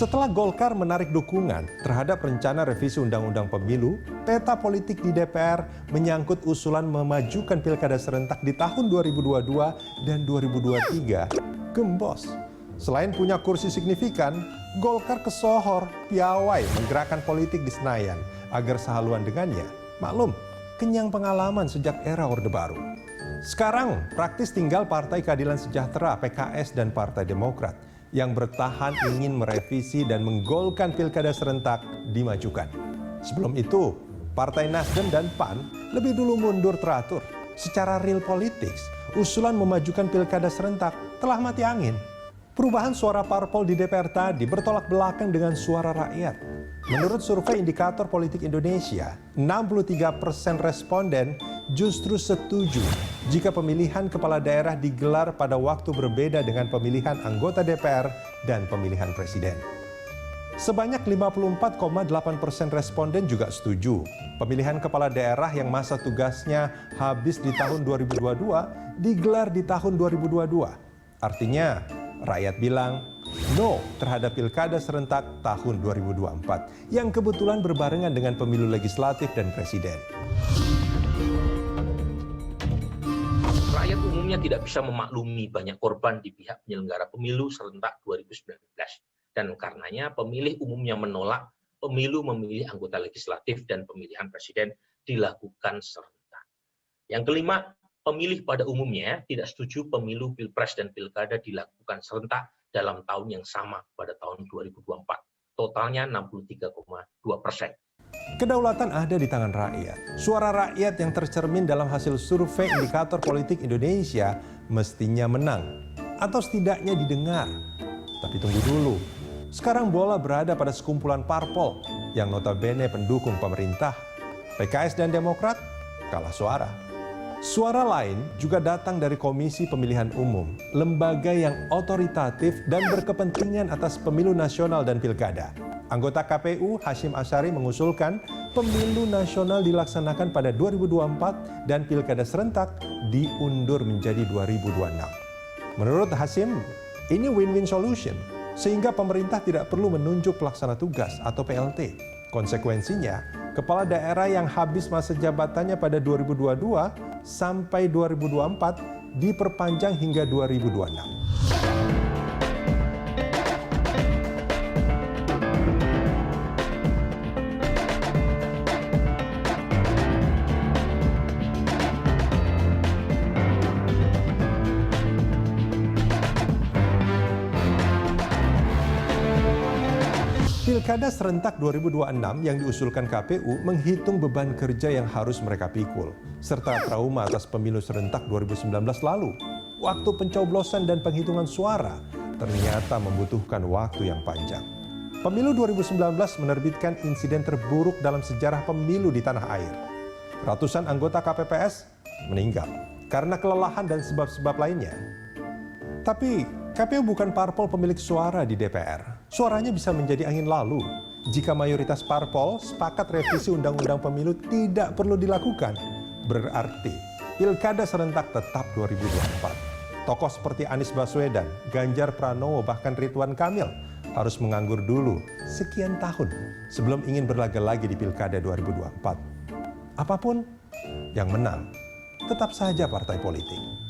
Setelah Golkar menarik dukungan terhadap rencana revisi Undang-Undang Pemilu, peta politik di DPR menyangkut usulan memajukan pilkada serentak di tahun 2022 dan 2023 gembos. Selain punya kursi signifikan, Golkar kesohor piawai menggerakkan politik di Senayan agar sehaluan dengannya. Maklum, kenyang pengalaman sejak era Orde Baru. Sekarang praktis tinggal Partai Keadilan Sejahtera (PKS) dan Partai Demokrat yang bertahan ingin merevisi dan menggolkan pilkada serentak dimajukan. Sebelum itu, Partai Nasdem dan PAN lebih dulu mundur teratur. Secara real politics, usulan memajukan pilkada serentak telah mati angin. Perubahan suara parpol di DPR tadi bertolak belakang dengan suara rakyat. Menurut survei Indikator Politik Indonesia, 63% responden justru setuju jika pemilihan kepala daerah digelar pada waktu berbeda dengan pemilihan anggota DPR dan pemilihan presiden. Sebanyak 54,8% responden juga setuju pemilihan kepala daerah yang masa tugasnya habis di tahun 2022 digelar di tahun 2022. Artinya, rakyat bilang no terhadap pilkada serentak tahun 2024 yang kebetulan berbarengan dengan pemilu legislatif dan presiden. Rakyat umumnya tidak bisa memaklumi banyak korban di pihak penyelenggara pemilu serentak 2019. Dan karenanya pemilih umumnya menolak pemilu memilih anggota legislatif dan pemilihan presiden dilakukan serentak. Yang kelima, pemilih pada umumnya tidak setuju pemilu pilpres dan pilkada dilakukan serentak dalam tahun yang sama pada tahun 2024. Totalnya 63,2%. Kedaulatan ada di tangan rakyat. Suara rakyat yang tercermin dalam hasil survei Indikator Politik Indonesia mestinya menang atau setidaknya didengar. Tapi tunggu dulu. Sekarang bola berada pada sekumpulan parpol yang notabene pendukung pemerintah. PKS dan Demokrat kalah suara. Suara lain juga datang dari Komisi Pemilihan Umum, lembaga yang otoritatif dan berkepentingan atas pemilu nasional dan pilkada. Anggota KPU Hasyim Asyari mengusulkan pemilu nasional dilaksanakan pada 2024 dan pilkada serentak diundur menjadi 2026. Menurut Hasyim, ini win-win solution, sehingga pemerintah tidak perlu menunjuk pelaksana tugas atau PLT. Konsekuensinya, kepala daerah yang habis masa jabatannya pada 2022 sampai 2024 diperpanjang hingga 2026. Pilkada serentak 2026 yang diusulkan KPU menghitung beban kerja yang harus mereka pikul, serta trauma atas pemilu serentak 2019 lalu. Waktu pencoblosan dan penghitungan suara ternyata membutuhkan waktu yang panjang. Pemilu 2019 menerbitkan insiden terburuk dalam sejarah pemilu di tanah air. Ratusan anggota KPPS meninggal karena kelelahan dan sebab-sebab lainnya. Tapi KPU bukan parpol pemilik suara di DPR. Suaranya bisa menjadi angin lalu jika mayoritas parpol sepakat revisi Undang-Undang Pemilu tidak perlu dilakukan. Berarti pilkada serentak tetap 2024. Tokoh seperti Anies Baswedan, Ganjar Pranowo, bahkan Ridwan Kamil harus menganggur dulu sekian tahun sebelum ingin berlaga lagi di pilkada 2024. Apapun yang menang, tetap saja partai politik.